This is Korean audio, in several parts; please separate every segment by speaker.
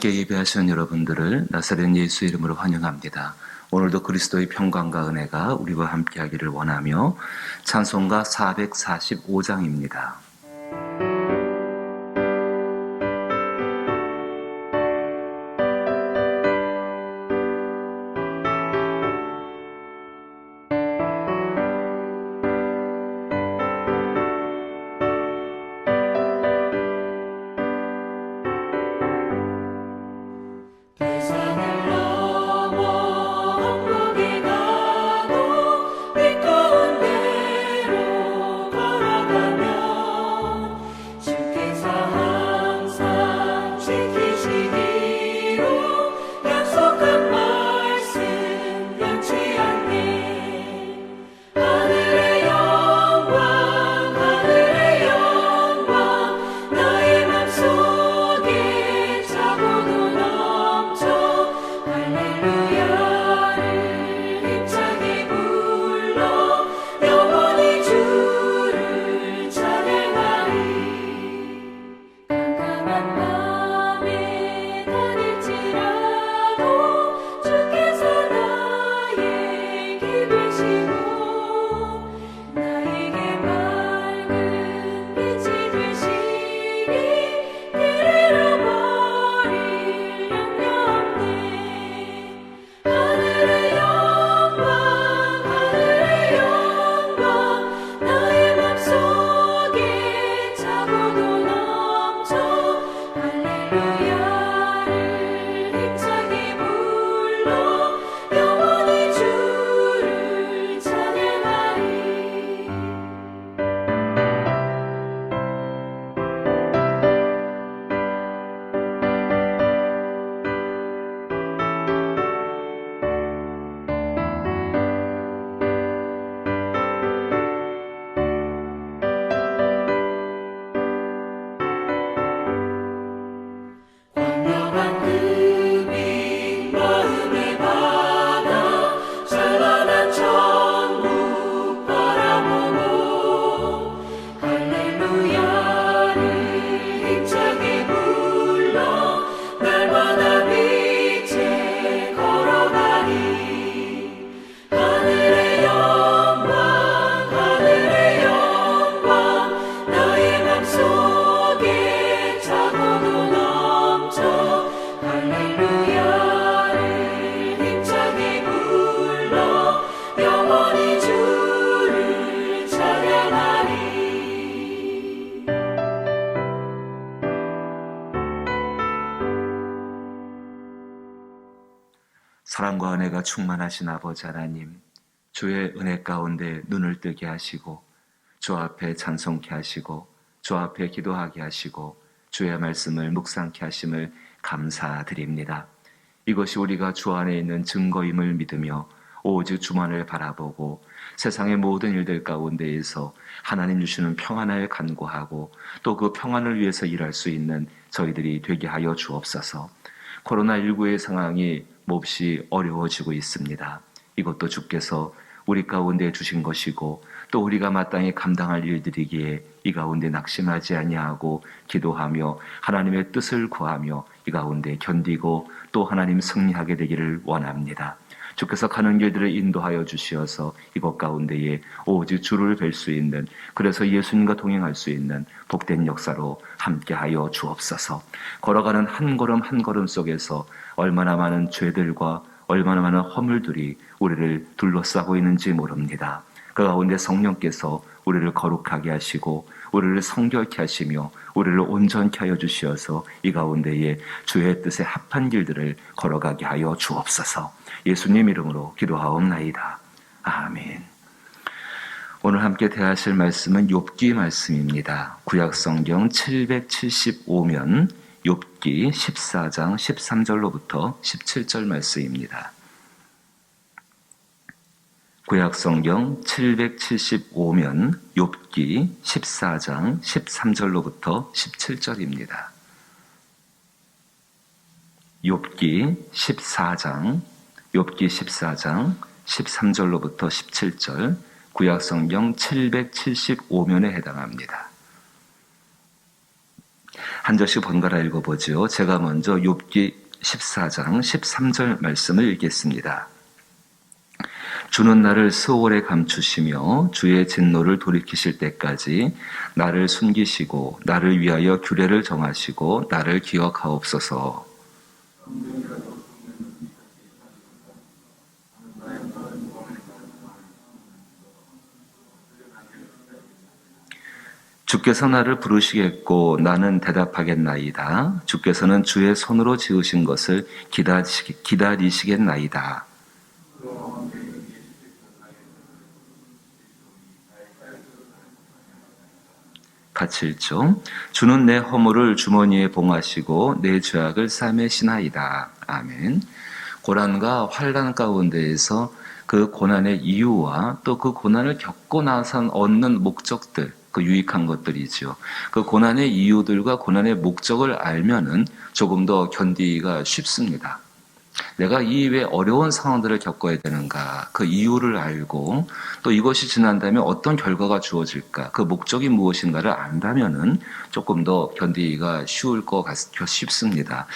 Speaker 1: 함께 예배하시는 여러분들을 나사렛 예수 이름으로 환영합니다. 오늘도 그리스도의 평강과 은혜가 우리와 함께하기를 원하며 찬송가 445장입니다. 사랑과 은혜가 충만하신 아버지 하나님, 주의 은혜 가운데 눈을 뜨게 하시고 주 앞에 찬송케 하시고 주 앞에 기도하게 하시고 주의 말씀을 묵상케 하심을 감사드립니다. 이것이 우리가 주 안에 있는 증거임을 믿으며 오직 주만을 바라보고 세상의 모든 일들 가운데에서 하나님 주시는 평안을 간구하고 또 그 평안을 위해서 일할 수 있는 저희들이 되게 하여 주옵소서. 코로나19의 상황이 몹시 어려워지고 있습니다. 이것도 주께서 우리 가운데 주신 것이고 또 우리가 마땅히 감당할 일들이기에 이 가운데 낙심하지 아니하고 기도하며 하나님의 뜻을 구하며 이 가운데 견디고 또 하나님 승리하게 되기를 원합니다. 주께서 가는 길들을 인도하여 주시어서 이것 가운데에 오직 주를 뵐 수 있는, 그래서 예수님과 동행할 수 있는 복된 역사로 함께하여 주옵소서. 걸어가는 한 걸음 한 걸음 속에서 얼마나 많은 죄들과 얼마나 많은 허물들이 우리를 둘러싸고 있는지 모릅니다. 그 가운데 성령께서 우리를 거룩하게 하시고 우리를 성결케 하시며 우리를 온전케 하여 주시어서 이 가운데에 주의 뜻에 합한 길들을 걸어가게 하여 주옵소서. 예수님 이름으로 기도하옵나이다. 아멘. 오늘 함께 대하실 말씀은 욥기 말씀입니다. 구약성경 775면 욥기 14장 13절로부터 17절 말씀입니다. 구약성경 775면 욥기 14장 13절로부터 17절입니다. 욥기 14장 13절로부터 17절, 구약성경 775면에 해당합니다. 한 절씩 번갈아 읽어보죠. 제가 먼저 욥기 14장 13절 말씀을 읽겠습니다. 주는 나를 스올에 감추시며 주의 진노를 돌이키실 때까지 나를 숨기시고 나를 위하여 규례를 정하시고 나를 기억하옵소서. 주께서 나를 부르시겠고 나는 대답하겠나이다. 주께서는 주의 손으로 지으신 것을 기다리시겠나이다. 같이 읽죠. 주는 내 허물을 주머니에 봉하시고 내 죄악을 쌈에 시나이다. 아멘. 고난과 환난 가운데에서 그 고난의 이유와 또 그 고난을 겪고 나서 얻는 목적들, 그 유익한 것들이죠. 그 고난의 이유들과 고난의 목적을 알면은 조금 더 견디기가 쉽습니다. 내가 이 왜 어려운 상황들을 겪어야 되는가, 그 이유를 알고 또 이것이 지난 다음에 어떤 결과가 주어질까, 그 목적이 무엇인가를 안다면은 조금 더 견디기가 쉬울 것 싶습니다.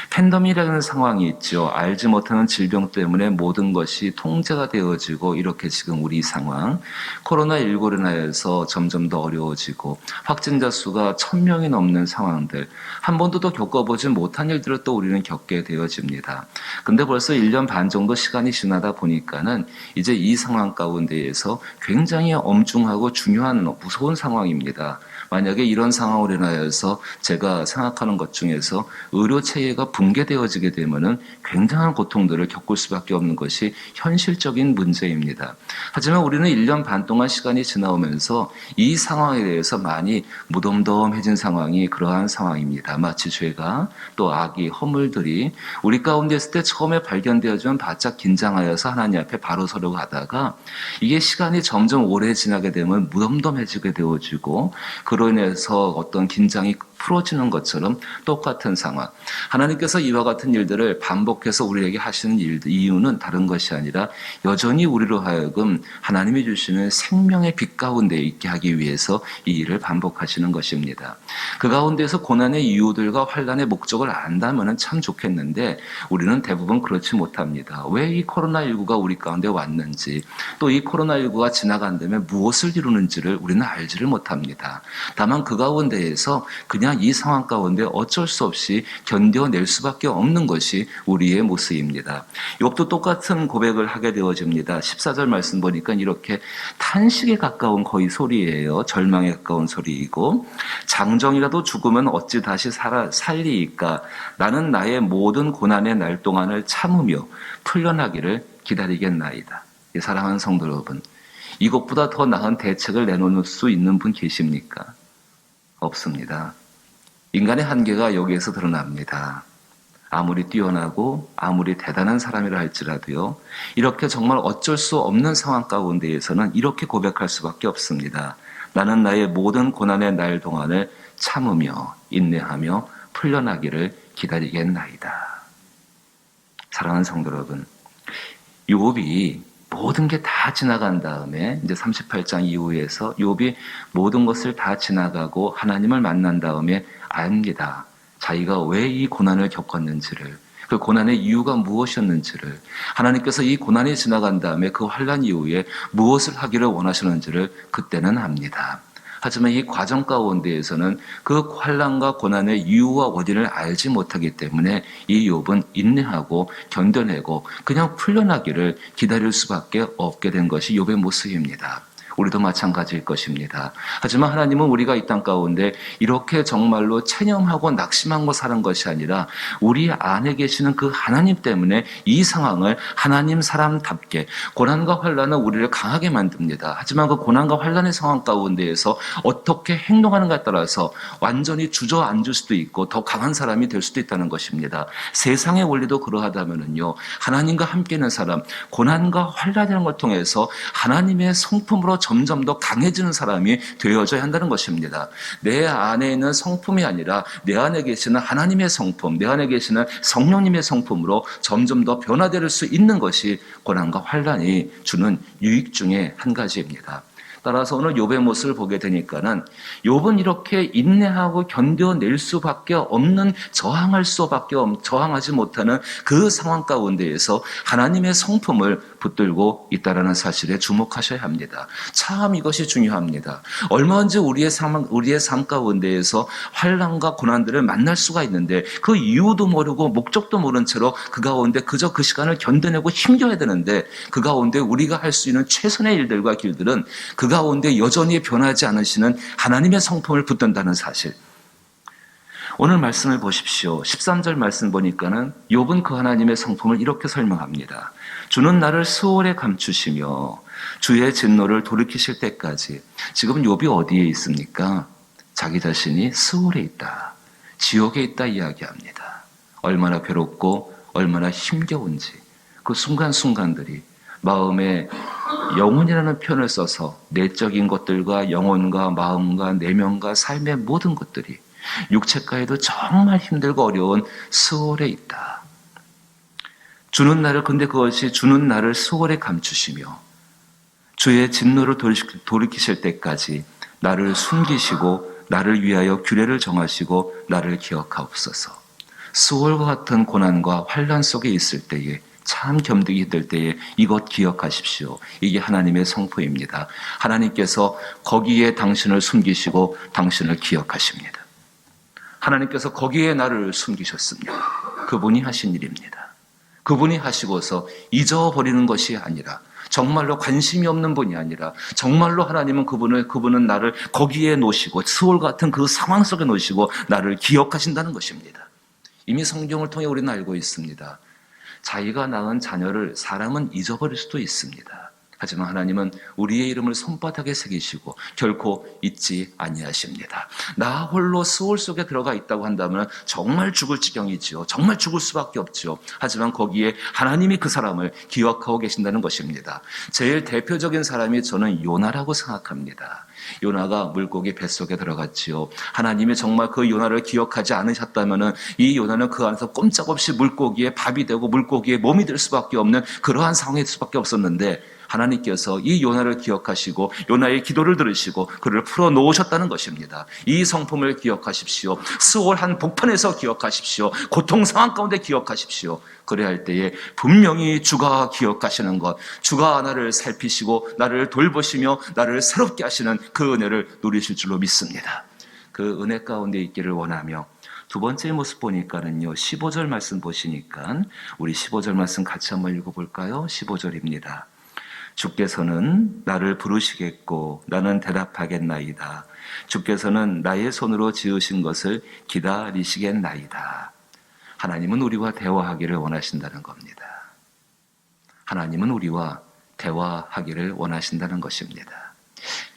Speaker 1: 팬데믹이라는 상황이 있죠. 알지 못하는 질병 때문에 모든 것이 통제가 되어지고 이렇게 지금 우리 상황, 코로나19로 인하여서 점점 더 어려워지고 확진자 수가 1000명이 넘는 상황들, 한 번도 또 겪어보지 못한 일들을 또 우리는 겪게 되어집니다. 근데 벌써 1년 반 정도 시간이 지나다 보니까는 이제 이 상황 가운데에서 굉장히 엄중하고 중요한 무서운 상황입니다. 만약에 이런 상황으로 인하여서 제가 생각하는 것 중에서 의료 체계가 붕괴되어지게 되면은 굉장한 고통들을 겪을 수밖에 없는 것이 현실적인 문제입니다. 하지만 우리는 1년 반 동안 시간이 지나오면서 이 상황에 대해서 많이 무덤덤해진 상황이 그러한 상황입니다. 마치 죄가 또 악이 허물들이 우리 가운데 있을 때 처음에 발견되어지면 바짝 긴장하여서 하나님 앞에 바로 서려고 하다가 이게 시간이 점점 오래 지나게 되면 무덤덤해지게 되어지고 그로 인해서 어떤 긴장이 풀어지는 것처럼 똑같은 상황. 하나님께서 이와 같은 일들을 반복해서 우리에게 하시는 이유는 다른 것이 아니라 여전히 우리로 하여금 하나님이 주시는 생명의 빛 가운데 있게 하기 위해서 이 일을 반복하시는 것입니다. 그 가운데서 고난의 이유들과 환난의 목적을 안다면 참 좋겠는데 우리는 대부분 그렇지 못합니다. 왜 이 코로나19가 우리 가운데 왔는지 또 이 코로나19가 지나간 다음에 무엇을 이루는지를 우리는 알지를 못합니다. 다만 그 가운데에서 그냥 이 상황 가운데 어쩔 수 없이 견뎌낼 수밖에 없는 것이 우리의 모습입니다. 욥도 똑같은 고백을 하게 되어집니다. 14절 말씀 보니까 이렇게 탄식에 가까운 거의 소리예요. 절망에 가까운 소리이고 장정이라도 죽으면 어찌 다시 살리이까. 나는 나의 모든 고난의 날 동안을 참으며 풀려나기를 기다리겠나이다. 사랑하는 성도 여러분, 이것보다 더 나은 대책을 내놓을 수 있는 분 계십니까? 없습니다. 인간의 한계가 여기에서 드러납니다. 아무리 뛰어나고 아무리 대단한 사람이라 할지라도요, 이렇게 정말 어쩔 수 없는 상황 가운데에서는 이렇게 고백할 수밖에 없습니다. 나는 나의 모든 고난의 날 동안을 참으며 인내하며 풀려나기를 기다리겠나이다. 사랑하는 성도 여러분, 욥이 모든 게 다 지나간 다음에 이제 38장 이후에서 욥이 모든 것을 다 지나가고 하나님을 만난 다음에 압니다. 자기가 왜 이 고난을 겪었는지를, 그 고난의 이유가 무엇이었는지를, 하나님께서 이 고난이 지나간 다음에 그 환난 이후에 무엇을 하기를 원하시는지를 그때는 압니다. 하지만 이 과정 가운데에서는 그 환난과 고난의 이유와 원인을 알지 못하기 때문에 이 욥은 인내하고 견뎌내고 그냥 풀려나기를 기다릴 수밖에 없게 된 것이 욥의 모습입니다. 우리도 마찬가지일 것입니다. 하지만 하나님은 우리가 이 땅 가운데 이렇게 정말로 체념하고 낙심하고 사는 것이 아니라 우리 안에 계시는 그 하나님 때문에 이 상황을 하나님 사람답게, 고난과 환난은 우리를 강하게 만듭니다. 하지만 그 고난과 환난의 상황 가운데에서 어떻게 행동하는가에 따라서 완전히 주저앉을 수도 있고 더 강한 사람이 될 수도 있다는 것입니다. 세상의 원리도 그러하다면요, 하나님과 함께 있는 사람, 고난과 환난이라는 걸 통해서 하나님의 성품으로 점점 더 강해지는 사람이 되어져야 한다는 것입니다. 내 안에 있는 성품이 아니라 내 안에 계시는 하나님의 성품, 내 안에 계시는 성령님의 성품으로 점점 더 변화될 수 있는 것이 고난과 환난이 주는 유익 중에 한 가지입니다. 따라서 오늘 욥의 모습을 보게 되니까는 욥은 이렇게 인내하고 견뎌낼 수밖에 없는, 저항하지 못하는 그 상황 가운데에서 하나님의 성품을 붙들고 있다라는 사실에 주목하셔야 합니다. 참 이것이 중요합니다. 얼마든지 우리의 삶 가운데에서 환난과 고난들을 만날 수가 있는데 그 이유도 모르고 목적도 모른 채로 그 가운데 그저 그 시간을 견뎌내고 힘겨야 되는데, 그 가운데 우리가 할 수 있는 최선의 일들과 길들은 그 가운데 여전히 변하지 않으시는 하나님의 성품을 붙든다는 사실. 오늘 말씀을 보십시오. 13절 말씀 보니까는 욥은 그 하나님의 성품을 이렇게 설명합니다. 주는 나를 수월에 감추시며 주의 진노를 돌이키실 때까지. 지금 욥이 어디에 있습니까? 자기 자신이 수월에 있다, 지옥에 있다 이야기합니다. 얼마나 괴롭고 얼마나 힘겨운지 그 순간순간들이 마음에 영혼이라는 표현을 써서 내적인 것들과 영혼과 마음과 내면과 삶의 모든 것들이 육체가에도 정말 힘들고 어려운 수월에 있다. 근데 그것이 주는 나를 수월에 감추시며 주의 진노를 돌이키실 때까지 나를 숨기시고 나를 위하여 규례를 정하시고 나를 기억하옵소서. 수월과 같은 고난과 환난 속에 있을 때에, 참 견디기 힘들 때에 이것 기억하십시오. 이게 하나님의 성품입니다. 하나님께서 거기에 당신을 숨기시고 당신을 기억하십니다. 하나님께서 거기에 나를 숨기셨습니다. 그분이 하신 일입니다. 그분이 하시고서 잊어버리는 것이 아니라, 정말로 관심이 없는 분이 아니라 정말로 하나님은 그분은 나를 거기에 놓으시고 수월 같은 그 상황 속에 놓으시고 나를 기억하신다는 것입니다. 이미 성경을 통해 우리는 알고 있습니다. 자기가 낳은 자녀를 사람은 잊어버릴 수도 있습니다. 하지만 하나님은 우리의 이름을 손바닥에 새기시고 결코 잊지 아니하십니다. 나 홀로 수월 속에 들어가 있다고 한다면 정말 죽을 지경이지요. 정말 죽을 수밖에 없지요. 하지만 거기에 하나님이 그 사람을 기억하고 계신다는 것입니다. 제일 대표적인 사람이 저는 요나라고 생각합니다. 요나가 물고기 뱃속에 들어갔지요. 하나님이 정말 그 요나를 기억하지 않으셨다면 이 요나는 그 안에서 꼼짝없이 물고기의 밥이 되고 물고기의 몸이 될 수밖에 없는 그러한 상황일 수밖에 없었는데, 하나님께서 이 요나를 기억하시고 요나의 기도를 들으시고 그를 풀어놓으셨다는 것입니다. 이 성품을 기억하십시오. 수월한 복판에서 기억하십시오. 고통 상황 가운데 기억하십시오. 그래야 할 때에 분명히 주가 기억하시는 것, 주가 나를 살피시고 나를 돌보시며 나를 새롭게 하시는 그 은혜를 누리실 줄로 믿습니다. 그 은혜 가운데 있기를 원하며, 두 번째 모습 보니까는요, 15절 말씀 보시니까 우리 15절 말씀 같이 한번 읽어볼까요? 15절입니다. 주께서는 나를 부르시겠고 나는 대답하겠나이다. 주께서는 나의 손으로 지으신 것을 기다리시겠나이다. 하나님은 우리와 대화하기를 원하신다는 겁니다. 하나님은 우리와 대화하기를 원하신다는 것입니다.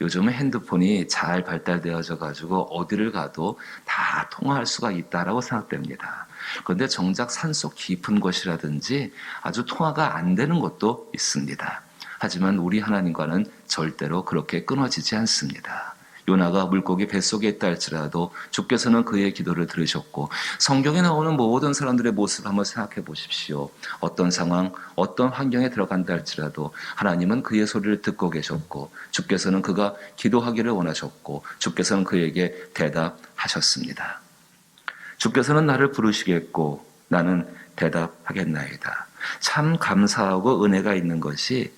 Speaker 1: 요즘은 핸드폰이 잘 발달되어져 가지고 어디를 가도 다 통화할 수가 있다라고 생각됩니다. 그런데 정작 산속 깊은 곳이라든지 아주 통화가 안 되는 곳도 있습니다. 하지만 우리 하나님과는 절대로 그렇게 끊어지지 않습니다. 요나가 물고기 뱃속에 있다 할지라도 주께서는 그의 기도를 들으셨고, 성경에 나오는 모든 사람들의 모습을 한번 생각해 보십시오. 어떤 상황, 어떤 환경에 들어간다 할지라도 하나님은 그의 소리를 듣고 계셨고, 주께서는 그가 기도하기를 원하셨고, 주께서는 그에게 대답하셨습니다. 주께서는 나를 부르시겠고 나는 대답하겠나이다. 참 감사하고 은혜가 있는 것이,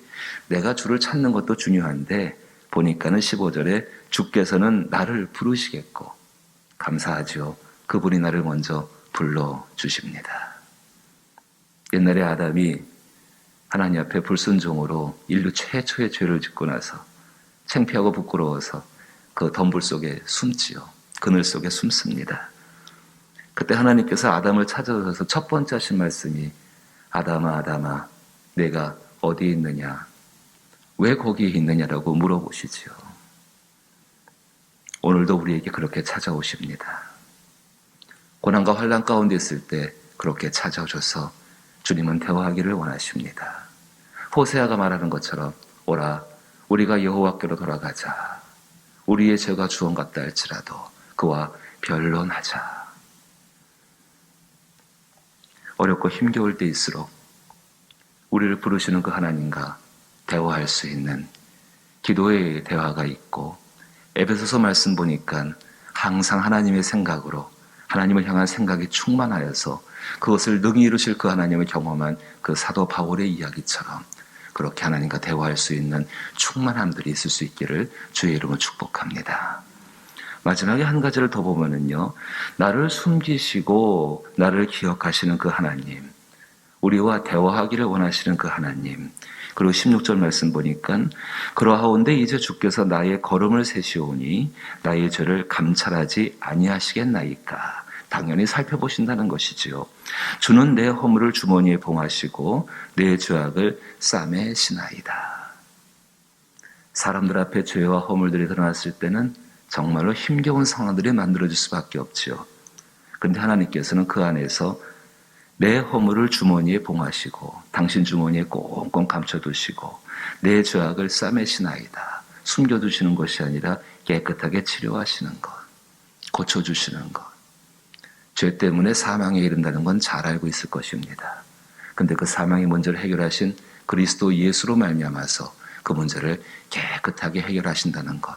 Speaker 1: 내가 주를 찾는 것도 중요한데 보니까는 15절에 주께서는 나를 부르시겠고, 감사하죠. 그분이 나를 먼저 불러주십니다. 옛날에 아담이 하나님 앞에 불순종으로 인류 최초의 죄를 짓고 나서 창피하고 부끄러워서 그 덤불 속에 숨지요. 그늘 속에 숨습니다. 그때 하나님께서 아담을 찾아오셔서 첫 번째 하신 말씀이, 아담아 아담아 내가 어디 있느냐, 왜 거기에 있느냐라고 물어보시지요. 오늘도 우리에게 그렇게 찾아오십니다. 고난과 환난 가운데 있을 때 그렇게 찾아오셔서 주님은 대화하기를 원하십니다. 호세아가 말하는 것처럼, 오라 우리가 여호와께로 돌아가자. 우리의 죄가 주원 같다 할지라도 그와 변론하자. 어렵고 힘겨울 때일수록 우리를 부르시는 그 하나님과 대화할 수 있는 기도의 대화가 있고, 에베소서 말씀 보니까 항상 하나님의 생각으로 하나님을 향한 생각이 충만하여서 그것을 능히 이루실 그 하나님을 경험한 그 사도 바울의 이야기처럼 그렇게 하나님과 대화할 수 있는 충만함들이 있을 수 있기를 주의 이름으로 축복합니다. 마지막에 한 가지를 더 보면은요, 나를 숨기시고 나를 기억하시는 그 하나님, 우리와 대화하기를 원하시는 그 하나님, 그리고 16절 말씀 보니까 그러하온데 이제 주께서 나의 걸음을 세시오니 나의 죄를 감찰하지 아니하시겠나이까. 당연히 살펴보신다는 것이지요. 주는 내 허물을 주머니에 봉하시고 내 죄악을 쌈에 시나이다. 사람들 앞에 죄와 허물들이 드러났을 때는 정말로 힘겨운 상황들이 만들어질 수밖에 없지요. 그런데 하나님께서는 그 안에서 내 허물을 주머니에 봉하시고 당신 주머니에 꽁꽁 감춰두시고 내 죄악을 쌈에 시나이다. 숨겨두시는 것이 아니라 깨끗하게 치료하시는 것, 고쳐주시는 것. 죄 때문에 사망에 이른다는 건 잘 알고 있을 것입니다. 그런데 그 사망의 문제를 해결하신 그리스도 예수로 말미암아서 그 문제를 깨끗하게 해결하신다는 것.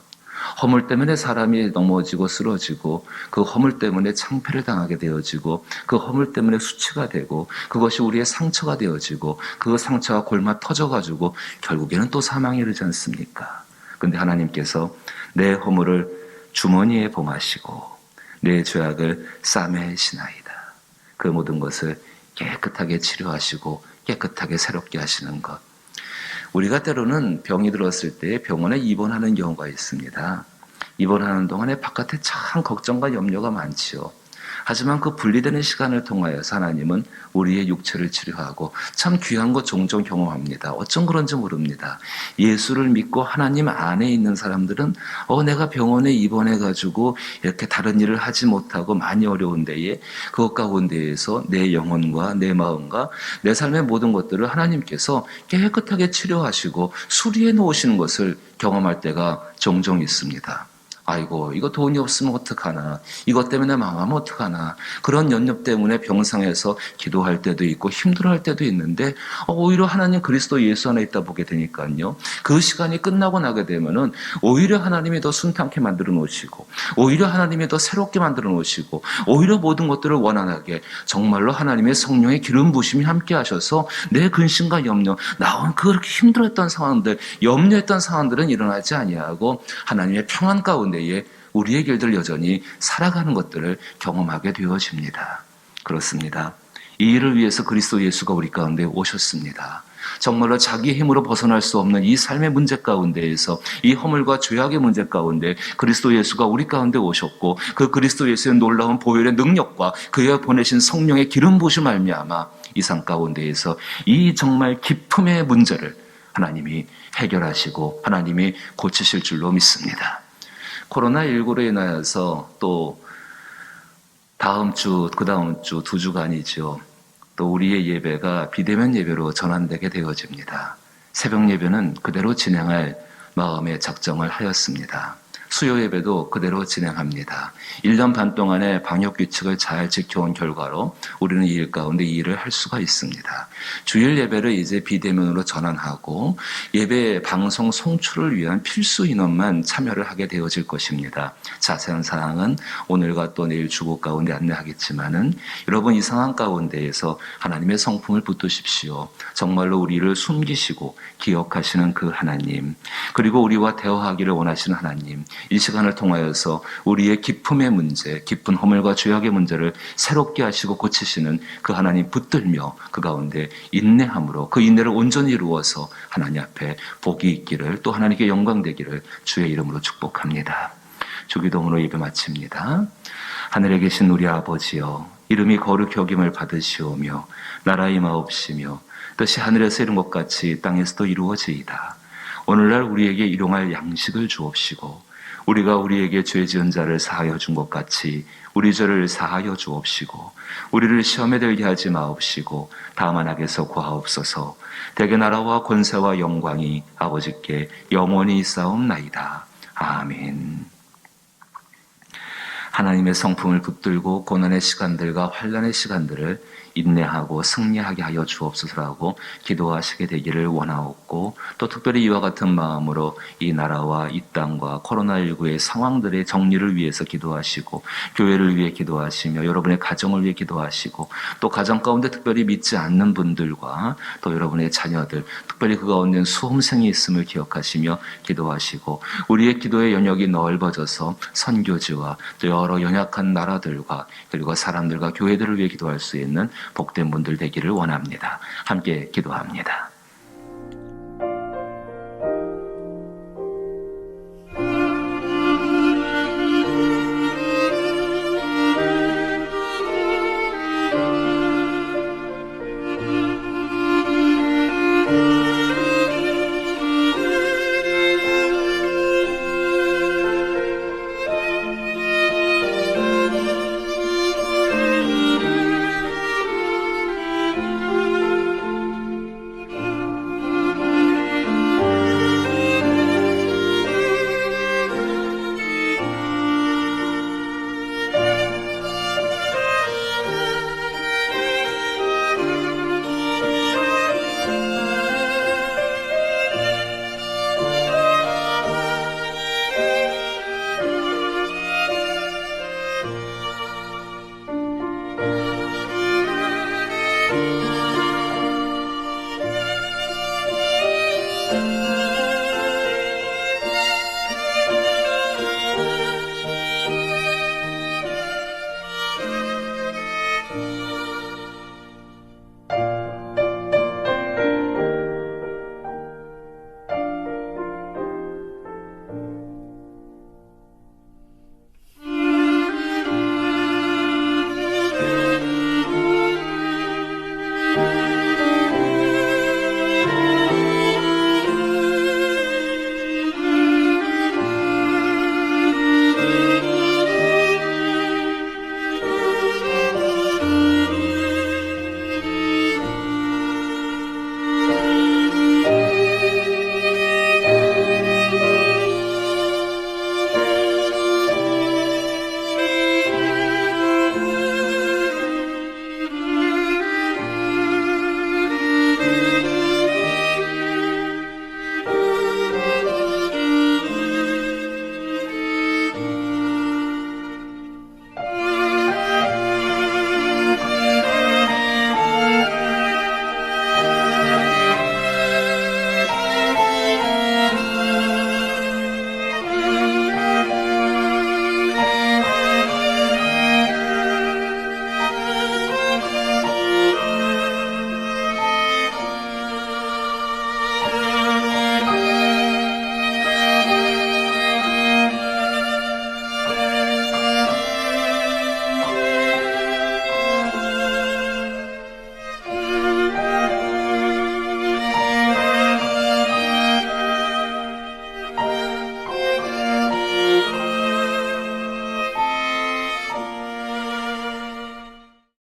Speaker 1: 허물 때문에 사람이 넘어지고 쓰러지고 그 허물 때문에 창피를 당하게 되어지고 그 허물 때문에 수치가 되고 그것이 우리의 상처가 되어지고 그 상처가 골마 터져가지고 결국에는 또 사망에 이르지 않습니까? 그런데 하나님께서 내 허물을 주머니에 봉하시고 내 죄악을 쌈에 시나이다. 그 모든 것을 깨끗하게 치료하시고 깨끗하게 새롭게 하시는 것. 우리가 때로는 병이 들었을 때 병원에 입원하는 경우가 있습니다. 입원하는 동안에 바깥에 참 걱정과 염려가 많지요. 하지만 그 분리되는 시간을 통하여서 하나님은 우리의 육체를 치료하고 참 귀한 것 종종 경험합니다. 어쩜 그런지 모릅니다. 예수를 믿고 하나님 안에 있는 사람들은 내가 병원에 입원해가지고 이렇게 다른 일을 하지 못하고 많이 어려운 데에 그것 가운데에서 내 영혼과 내 마음과 내 삶의 모든 것들을 하나님께서 깨끗하게 치료하시고 수리해 놓으시는 것을 경험할 때가 종종 있습니다. 아이고, 이거 돈이 없으면 어떡하나, 이것 때문에 망하면 어떡하나, 그런 염려 때문에 병상에서 기도할 때도 있고 힘들어할 때도 있는데 오히려 하나님 그리스도 예수 안에 있다 보게 되니까요, 그 시간이 끝나고 나게 되면은 오히려 하나님이 더 순탄케 만들어 놓으시고 오히려 하나님이 더 새롭게 만들어 놓으시고 오히려 모든 것들을 원활하게 정말로 하나님의 성령의 기름 부심이 함께 하셔서 내 근심과 염려, 나온 그렇게 힘들었던 상황들, 염려했던 상황들은 일어나지 아니하고 하나님의 평안 가운데 우리의 길들 여전히 살아가는 것들을 경험하게 되어집니다. 그렇습니다. 이 일을 위해서 그리스도 예수가 우리 가운데 오셨습니다. 정말로 자기 힘으로 벗어날 수 없는 이 삶의 문제 가운데에서 이 허물과 죄악의 문제 가운데 그리스도 예수가 우리 가운데 오셨고 그 그리스도 예수의 놀라운 보혈의 능력과 그의 보내신 성령의 기름 부으심 말미암아 이 삶 가운데에서 이 정말 기품의 문제를 하나님이 해결하시고 하나님이 고치실 줄로 믿습니다. 코로나19로 인하여서 또 다음 주, 그 다음 주 2주간이죠. 또 우리의 예배가 비대면 예배로 전환되게 되어집니다. 새벽 예배는 그대로 진행할 마음의 작정을 하였습니다. 수요 예배도 그대로 진행합니다. 1년 반 동안의 방역 규칙을 잘 지켜온 결과로 우리는 이 일 가운데 이 일을 할 수가 있습니다. 주일 예배를 이제 비대면으로 전환하고 예배 방송 송출을 위한 필수 인원만 참여를 하게 되어질 것입니다. 자세한 사항은 오늘과 또 내일 주보 가운데 안내하겠지만은 여러분 이 상황 가운데에서 하나님의 성품을 붙드십시오. 정말로 우리를 숨기시고 기억하시는 그 하나님, 그리고 우리와 대화하기를 원하시는 하나님, 이 시간을 통하여서 우리의 기품의 문제, 깊은 허물과 죄악의 문제를 새롭게 하시고 고치시는 그 하나님 붙들며 그 가운데 인내함으로 그 인내를 온전히 이루어서 하나님 앞에 복이 있기를, 또 하나님께 영광 되기를 주의 이름으로 축복합니다. 주기도문으로 예배 마칩니다. 하늘에 계신 우리 아버지여, 이름이 거룩히 여김을 받으시오며 나라의 임하옵시며 뜻이 하늘에서 이룬 것 같이 땅에서도 이루어지이다. 오늘날 우리에게 일용할 양식을 주옵시고 우리가 우리에게 죄 지은 자를 사하여 준 것 같이 우리 죄를 사하여 주옵시고 우리를 시험에 들게 하지 마옵시고 다만 악에서 구하옵소서. 대개 나라와 권세와 영광이 아버지께 영원히 있사옵나이다. 아멘. 하나님의 성품을 붙들고 고난의 시간들과 환난의 시간들을 인내하고 승리하게 하여 주옵소서라고 기도하시게 되기를 원하옵고, 또 특별히 이와 같은 마음으로 이 나라와 이 땅과 코로나19의 상황들의 정리를 위해서 기도하시고, 교회를 위해 기도하시며 여러분의 가정을 위해 기도하시고, 또 가정 가운데 특별히 믿지 않는 분들과 또 여러분의 자녀들, 특별히 그 가운데 수험생이 있음을 기억하시며 기도하시고, 우리의 기도의 영역이 넓어져서 선교지와 또 여러 연약한 나라들과 그리고 사람들과 교회들을 위해 기도할 수 있는 복된 분들 되기를 원합니다. 함께 기도합니다.